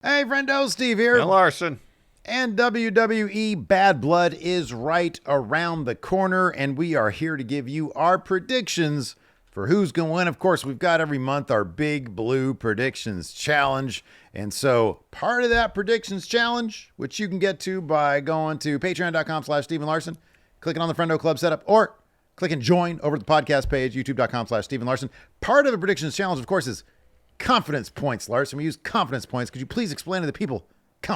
Hey, friendo, Steve here. And Larson. And WWE Bad Blood is right around the corner, and we are here to give you our predictions for who's going to win. Of course, we've got every month our Big Blue Predictions Challenge. And so part of that predictions challenge, which you can get to by going to patreon.com/Stephen Larson, clicking on the Friendo Club setup, or clicking join over at the podcast page, youtube.com/Stephen Larson. Part of the predictions challenge, of course, is confidence points, Larson. We use confidence points. Could you please explain to the people?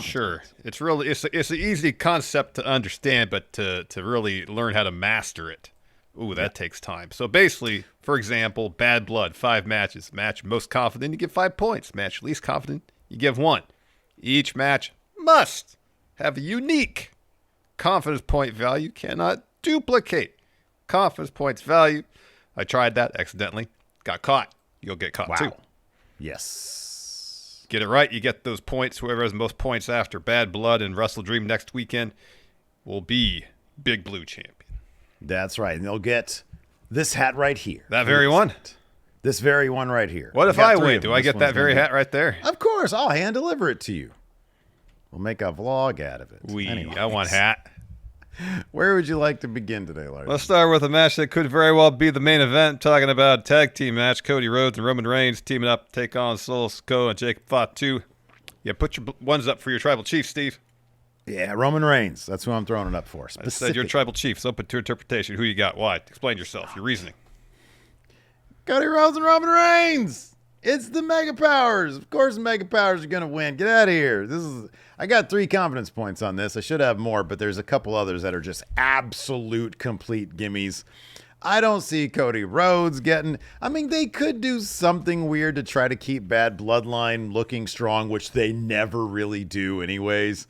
Sure. It's an easy concept to understand, but to really learn how to master it, that takes time. So basically, for example, Bad Blood, 5 matches. Match most confident, you give 5 points. Match least confident, you give 1. Each match must have a unique confidence point value. Cannot duplicate confidence points value. I tried that accidentally. Got caught. You'll get caught too. Yes. Get it right, you get those points. Whoever has the most points after Bad Blood and Wrestle Dream next weekend will be Big Blue champion. That's right. And they'll get this hat right here. That very one? This very one right here. What if I win? Do I get that very hat right there? Of course. I'll hand deliver it to you. We'll make a vlog out of it. I want hat. Where would you like to begin today, Larson? Let's start with a match that could very well be the main event. Talking about a tag team match. Cody Rhodes and Roman Reigns teaming up to take on Solo Sikoa and Jacob Fatu. Yeah, put your ones up for your tribal chief, Steve. Yeah, Roman Reigns. That's who I'm throwing it up for. I said your tribal chief. It's open to interpretation. Who you got? Why? Explain yourself. Your reasoning. Cody Rhodes and Roman Reigns. It's the Mega Powers. Of course, the Mega Powers are going to win. Get out of here. I got 3 confidence points on this. I should have more, but there's a couple others that are just absolute complete gimmies. I don't see Cody Rhodes getting... I mean, they could do something weird to try to keep Bad Bloodline looking strong, which they never really do anyways.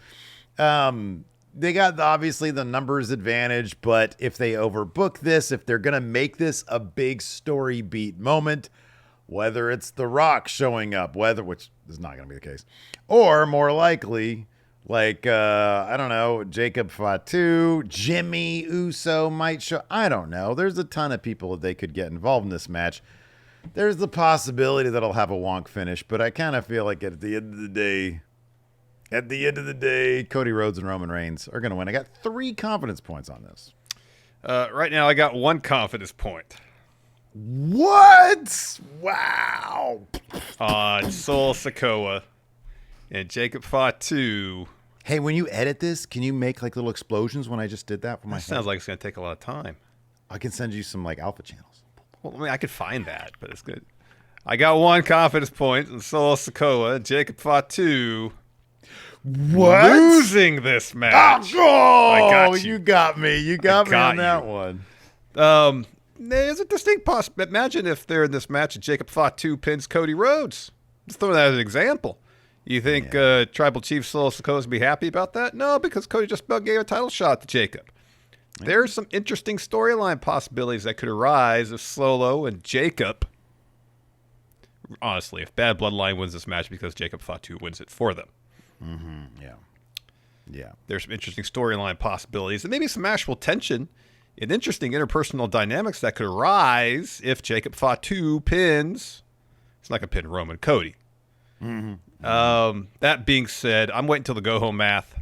They got, obviously, the numbers advantage, but if they overbook this, if they're going to make this a big story beat moment... Whether it's The Rock showing up, which is not going to be the case, or more likely, I don't know, Jacob Fatu, Jimmy Uso might show. I don't know. There's a ton of people that they could get involved in this match. There's the possibility that I'll have a wonk finish, but I kind of feel like at the end of the day, Cody Rhodes and Roman Reigns are going to win. I got 3 confidence points on this. Right now, I got 1 confidence point. What? Wow. On Solo Sikoa and Jacob Fatu. Hey, when you edit this, can you make little explosions when I just did that for my Sounds like it's going to take a lot of time. I can send you some alpha channels. Well, I mean, I could find that, but it's good. I got 1 confidence point on Solo Sikoa and Jacob Fatu. What? Losing this match. Oh, I got you got me. You got me on that one. There's a distinct possibility. Imagine if they're in this match and Jacob Fatu pins Cody Rhodes. Just throw that as an example. You think Tribal Chief Solo Sikoa would be happy about that? No, because Cody just about gave a title shot to Jacob. There's some interesting storyline possibilities that could arise if Solo and Jacob... Honestly, if Bad Bloodline wins this match because Jacob Fatu wins it for them. Mm-hmm. Yeah. There's some interesting storyline possibilities and maybe some actual tension and interesting interpersonal dynamics that could arise if Jacob Fatu pins. It's not going to pin Roman Cody. Mm-hmm. That being said, I'm waiting until the go-home math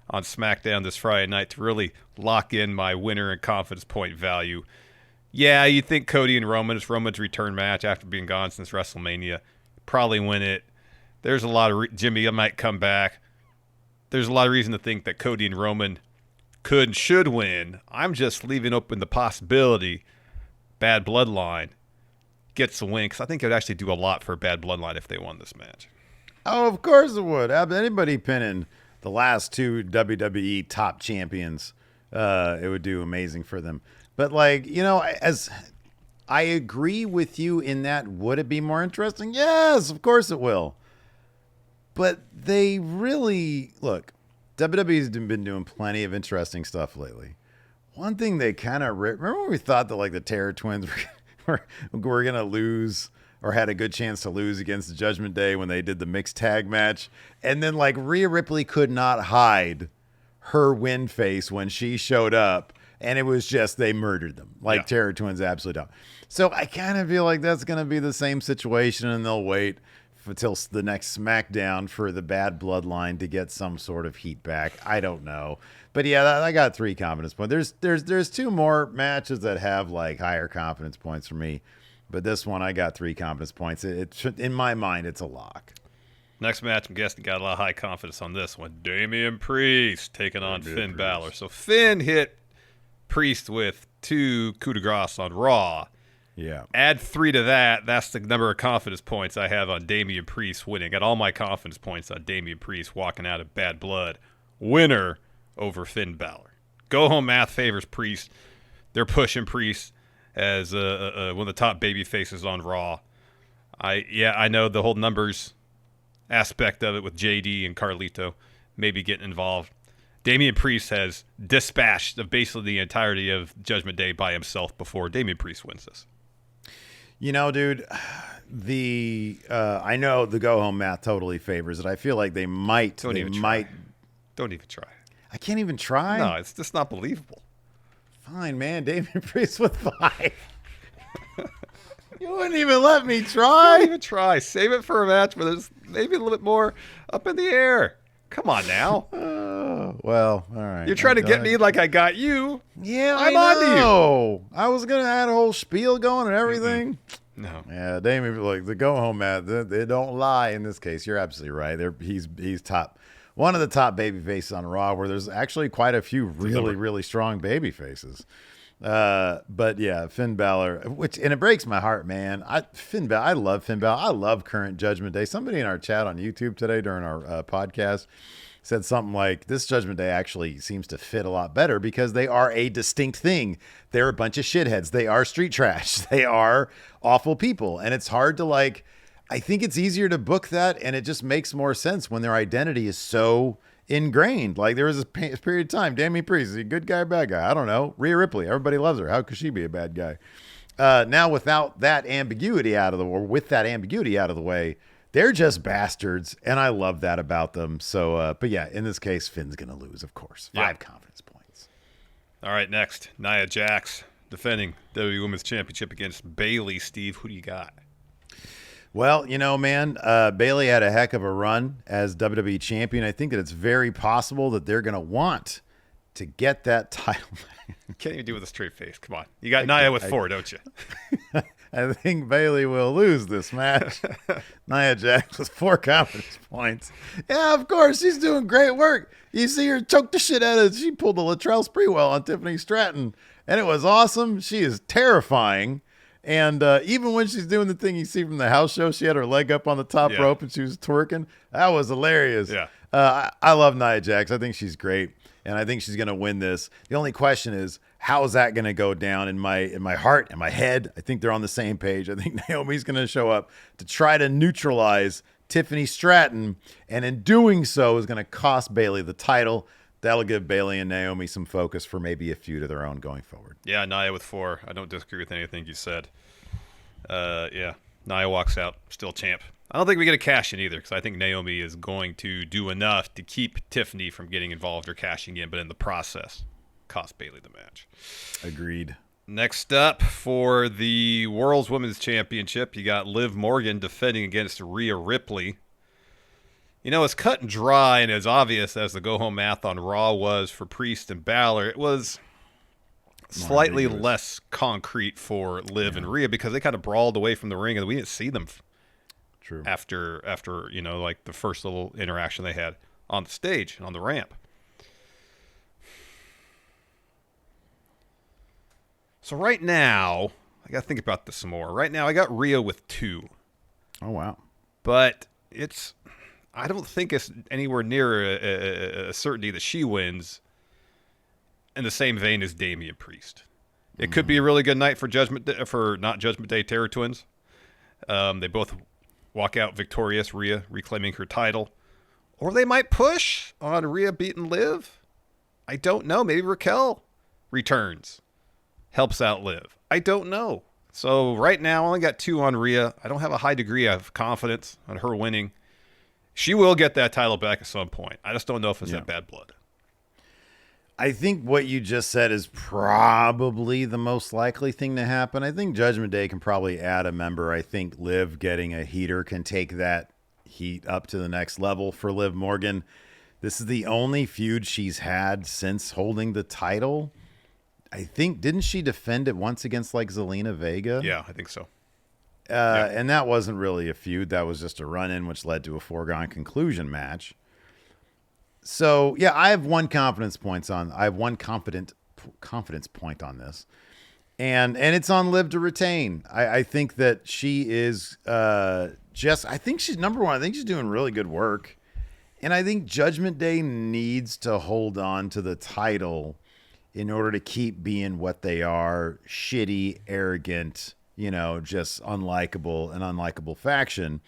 on SmackDown this Friday night to really lock in my winner and confidence point value. Yeah, you think Cody and Roman, it's Roman's return match after being gone since WrestleMania. Probably win it. There's a lot of... Jimmy might come back. There's a lot of reason to think that Cody and Roman could and should win. I'm just leaving open the possibility Bad Bloodline gets a win, because I think it would actually do a lot for Bad Bloodline if they won this match. Oh, of course it would. Anybody pinning the last 2 WWE top champions, it would do amazing for them. But as I agree with you in that, would it be more interesting? Yes, of course it will. But they really, look, WWE's been doing plenty of interesting stuff lately. One thing they kind of... Remember when we thought that the Terror Twins were going to lose or had a good chance to lose against the Judgment Day when they did the mixed tag match? And then Rhea Ripley could not hide her win face when she showed up. And it was just, they murdered them. Terror Twins absolutely don't. So I kind of feel like that's going to be the same situation, and they'll wait. until the next SmackDown for the Bad Bloodline to get some sort of heat back. I don't know. But yeah, I got 3 confidence points. There's 2 more matches that have like higher confidence points for me. But this one, I got 3 confidence points. It should, in my mind, it's a lock. Next match, I'm guessing got a lot of high confidence on this one. Damian Priest taking on Finn Balor. So Finn hit Priest with 2 coup de grace on Raw. Yeah. Add 3 to that. That's the number of confidence points I have on Damian Priest winning. Got all my confidence points on Damian Priest walking out of Bad Blood. Winner over Finn Balor. Go home math favors Priest. They're pushing Priest as one of the top baby faces on Raw. I know the whole numbers aspect of it with JD and Carlito maybe getting involved. Damian Priest has dispatched of basically the entirety of Judgment Day by himself before Damian Priest wins this. You know, dude, I know the go home math totally favors it. I feel like they might. Don't even try. I can't even try. No, it's just not believable. Fine, man. Damian Priest with 5. You wouldn't even let me try. Don't even try. Save it for a match where there's maybe a little bit more up in the air. Come on now. Well, all right. You're trying to get me like I got you. Yeah, I'm on to you. I was gonna add a whole spiel going and everything. No. Yeah, Damian, like the go home match, they don't lie in this case. You're absolutely right. He's top, one of the top baby faces on Raw, where there's actually quite a few really strong baby faces. But yeah, Finn Balor, and it breaks my heart, man. I love Finn Balor. I love current Judgment Day. Somebody in our chat on YouTube today during our podcast said something like, this Judgment Day actually seems to fit a lot better because they are a distinct thing. They're a bunch of shitheads. They are street trash. They are awful people. And it's hard to I think it's easier to book that, and it just makes more sense when their identity is so ingrained. Like there was a period of time, Damian Priest, is he a good guy, bad guy? I don't know. Rhea Ripley, everybody loves her. How could she be a bad guy? Now without that ambiguity out of the way, they're just bastards, and I love that about them. So, but yeah, in this case, Finn's gonna lose, of course. 5 confidence points. All right, next, Nia Jax defending WWE Women's Championship against Bayley. Steve, who do you got? Well, you know, man, Bayley had a heck of a run as WWE champion. I think that it's very possible that they're going to want to get that title. Can't even do it with a straight face. Come on. You got Nia with 4, don't you? I think Bayley will lose this match. Nia Jax with 4 confidence points. Yeah, of course. She's doing great work. You see her choke the shit out of it. She pulled the Latrell Sprewell on Tiffany Stratton, and it was awesome. She is terrifying. And even when she's doing the thing you see from the house show, she had her leg up on the top rope and she was twerking. That was hilarious. Yeah. I love Nia Jax. I think she's great, and I think she's going to win this. The only question is, how is that going to go down in my heart and my head? I think they're on the same page. I think Naomi's going to show up to try to neutralize Tiffany Stratton, and in doing so is going to cost Bayley the title. That'll give Bayley and Naomi some focus for maybe a feud of their own going forward. Yeah, Nia with 4. I don't disagree with anything you said. Yeah, Nia walks out, still champ. I don't think we get a cash in either, because I think Naomi is going to do enough to keep Tiffany from getting involved or cashing in, but in the process, cost Bayley the match. Agreed. Next up for the World's Women's Championship, you got Liv Morgan defending against Rhea Ripley. You know, as cut and dry and as obvious as the go-home math on Raw was for Priest and Balor, it was slightly less concrete for Liv and Rhea because they kind of brawled away from the ring and we didn't see them after you know, like the first little interaction they had on the stage, on the ramp. So right now, I got to think about this some more. Right now, I got Rhea with 2. Oh, wow. But I don't think it's anywhere near a certainty that she wins in the same vein as Damian Priest. It could be a really good night for not Judgment Day Terror Twins. They both walk out victorious, Rhea reclaiming her title. Or they might push on Rhea beating Liv. I don't know. Maybe Raquel returns, helps out Liv. I don't know. So right now, I only got 2 on Rhea. I don't have a high degree of confidence on her winning. She will get that title back at some point. I just don't know if it's that Bad Blood. I think what you just said is probably the most likely thing to happen. I think Judgment Day can probably add a member. I think Liv getting a heater can take that heat up to the next level for Liv Morgan. This is the only feud she's had since holding the title. I think, didn't she defend it once against like Zelina Vega? Yeah, I think so. And that wasn't really a feud. That was just a run-in, which led to a foregone conclusion match. So, yeah, I have one confidence point on this. And it's on Liv to retain. I think that she is I think she's number one. I think she's doing really good work. And I think Judgment Day needs to hold on to the title in order to keep being what they are, shitty, arrogant, just an unlikable faction.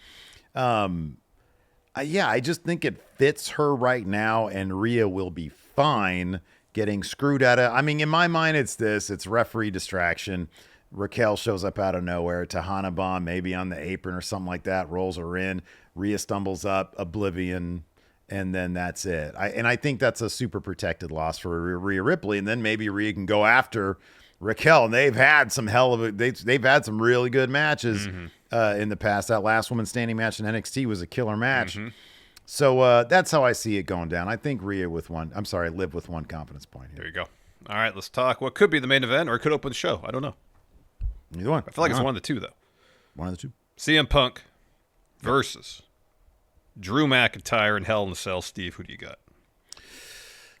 I just think it fits her right now, and Rhea will be fine getting screwed out of. I mean, in my mind, it's referee distraction. Raquel shows up out of nowhere. Tahana Bomb, maybe on the apron or something like that, rolls her in. Rhea stumbles up, Oblivion, and then that's it. I think that's a super protected loss for Rhea Ripley, and then maybe Rhea can go after Raquel. And they've had some they've had some really good matches in the past. That last woman standing match in NXT was a killer match. Mm-hmm. So that's how I see it going down. I think Liv with one confidence point here. There you go. All right, let's talk what could be the main event, or it could open the show. I don't know. Either one. I feel like it's one of the two, though. One of the two. CM Punk versus Drew McIntyre in Hell in a Cell. Steve, who do you got?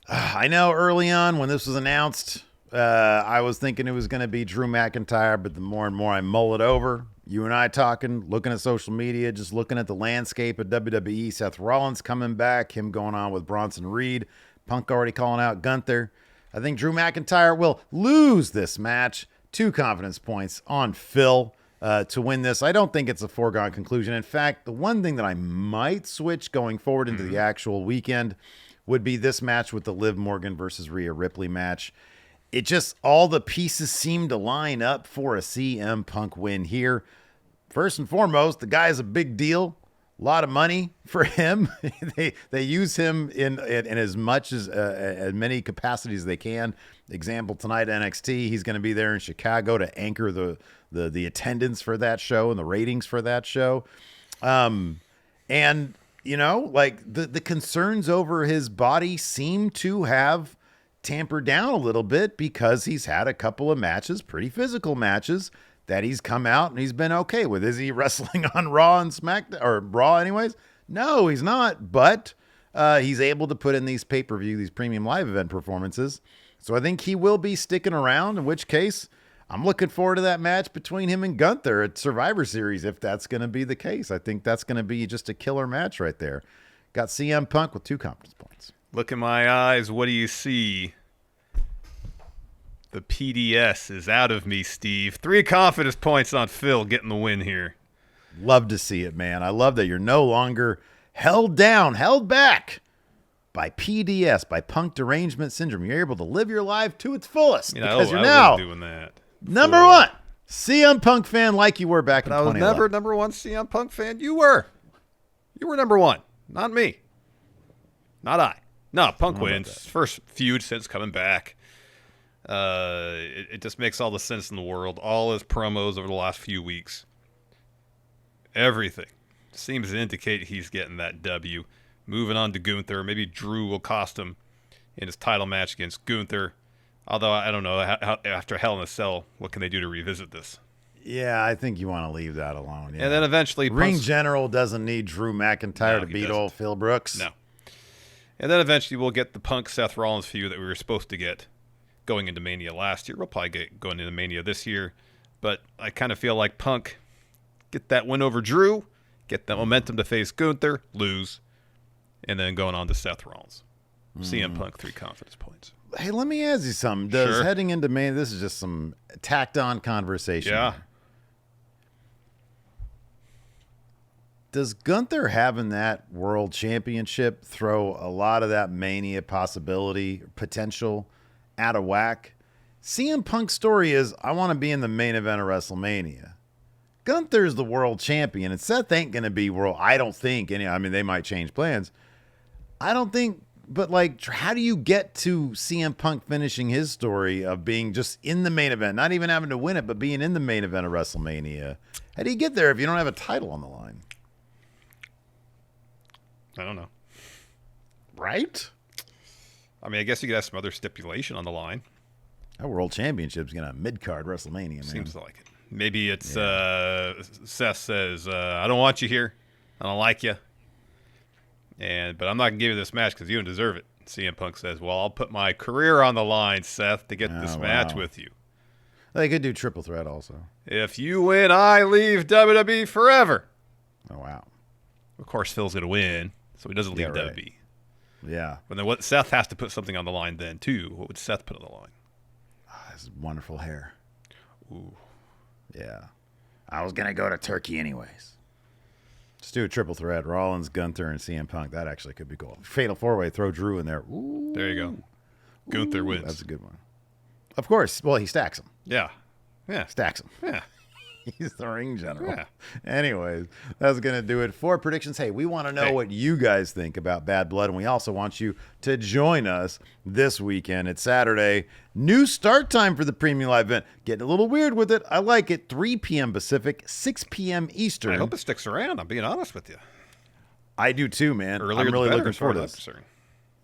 I know early on when this was announced, I was thinking it was going to be Drew McIntyre, but the more and more I mull it over, you and I talking, looking at social media, just looking at the landscape of WWE, Seth Rollins coming back, him going on with Bronson Reed, Punk already calling out Gunther. I think Drew McIntyre will lose this match. 2 confidence points on Phil to win this. I don't think it's a foregone conclusion. In fact, the one thing that I might switch going forward into the actual weekend would be this match with the Liv Morgan versus Rhea Ripley match. It just, all the pieces seem to line up for a CM Punk win here. First and foremost, the guy's a big deal. A lot of money for him. they use him in as much as many capacities as they can. Example tonight, NXT. He's going to be there in Chicago to anchor the attendance for that show and the ratings for that show. And the concerns over his body seem to have tampered down a little bit because he's had a couple of matches, pretty physical matches, that he's come out and he's been okay with. Is he wrestling on Raw and SmackDown, or Raw anyways? No, he's not, but he's able to put in these pay-per-view, these premium live event performances. So I think he will be sticking around, in which case I'm looking forward to that match between him and Gunther at Survivor Series, if that's going to be the case. I think that's going to be just a killer match right there. Got CM Punk with 2 confidence points. Look in my eyes. What do you see? The PDS is out of me, Steve. 3 confidence points on Phil getting the win here. Love to see it, man. I love that you're no longer held back by PDS, by Punk Derangement Syndrome. You're able to live your life to its fullest because you're now doing that number 1 CM Punk fan like you were back in 2011. I was never number 1 CM Punk fan. You were number 1, not me, not I. No, Punk wins. First feud since coming back. It just makes all the sense in the world. All his promos over the last few weeks, everything seems to indicate he's getting that W. Moving on to Gunther. Maybe Drew will cost him in his title match against Gunther. Although I don't know, after Hell in a Cell, what can they do to revisit this? Yeah, I think you want to leave that alone. Yeah. And then eventually, Ring General doesn't need Drew McIntyre to beat old Phil Brooks. No. And then eventually we'll get the Punk Seth Rollins feud that we were supposed to get going into Mania last year. We'll probably get going into Mania this year. But I kind of feel like Punk, get that win over Drew, get that momentum to face Gunther, lose, and then going on to Seth Rollins. CM Punk, 3 confidence points. Hey, let me ask you something. Heading into Mania, this is just some tacked-on conversation. Yeah. Here. Does Gunther having that world championship throw a lot of that Mania possibility, potential out of whack? CM Punk's story is, I want to be in the main event of WrestleMania. Gunther's the world champion, and Seth ain't going to be world. I don't think. They might change plans. I don't think. But, how do you get to CM Punk finishing his story of being just in the main event, not even having to win it, but being in the main event of WrestleMania? How do you get there if you don't have a title on the line? I don't know. Right? I mean, I guess you could have some other stipulation on the line. That World Championship's going to mid-card WrestleMania, man. Seems like it. Maybe it's Seth says, I don't want you here. I don't like you. But I'm not going to give you this match because you don't deserve it. CM Punk says, well, I'll put my career on the line, Seth, to get this match with you. They could do triple threat also. If you win, I leave WWE forever. Oh, wow. Of course, Phil's going to win, so he doesn't leave WWE. Yeah. But then what? Seth has to put something on the line then, too. What would Seth put on the line? His wonderful hair. Ooh. Yeah. I was going to go to Turkey anyways. Let's do a triple threat. Rollins, Gunther, and CM Punk. That actually could be cool. Fatal four-way. Throw Drew in there. Ooh. There you go. Gunther wins. That's a good one. Of course. Well, he stacks them. Yeah. Yeah. Stacks them. Yeah. He's the ring general. Yeah. Anyways, that's going to do it for predictions. Hey, we want to know what you guys think about Bad Blood, and we also want you to join us this weekend. It's Saturday. New start time for the Premium Live event. Getting a little weird with it. I like it. 3 p.m. Pacific, 6 p.m. Eastern. I hope it sticks around. I'm being honest with you. I do too, man. Earlier I'm really the better, looking as far forward to as I'm this. concerned.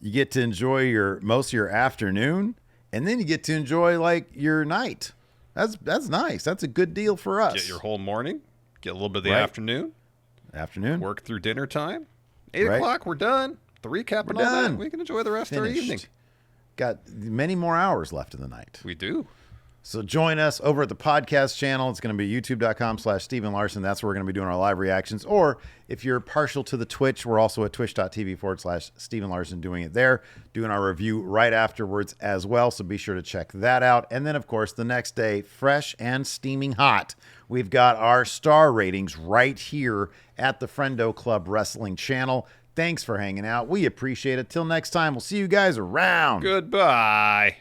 You get to enjoy most of your afternoon, and then you get to enjoy like your night. That's nice. That's a good deal for us. Get your whole morning. Get a little bit of the afternoon. Work through dinner time. 8 o'clock, we're done. The recap and all that. We can enjoy the rest of our evening. Got many more hours left in the night. We do. So join us over at the podcast channel. It's going to be youtube.com/Steven Larson. That's where we're going to be doing our live reactions. Or if you're partial to the Twitch, we're also at twitch.tv/Steven Larson doing it there, doing our review right afterwards as well. So be sure to check that out. And then, of course, the next day, fresh and steaming hot, we've got our star ratings right here at the Friendo Club Wrestling channel. Thanks for hanging out. We appreciate it. Till next time, we'll see you guys around. Goodbye.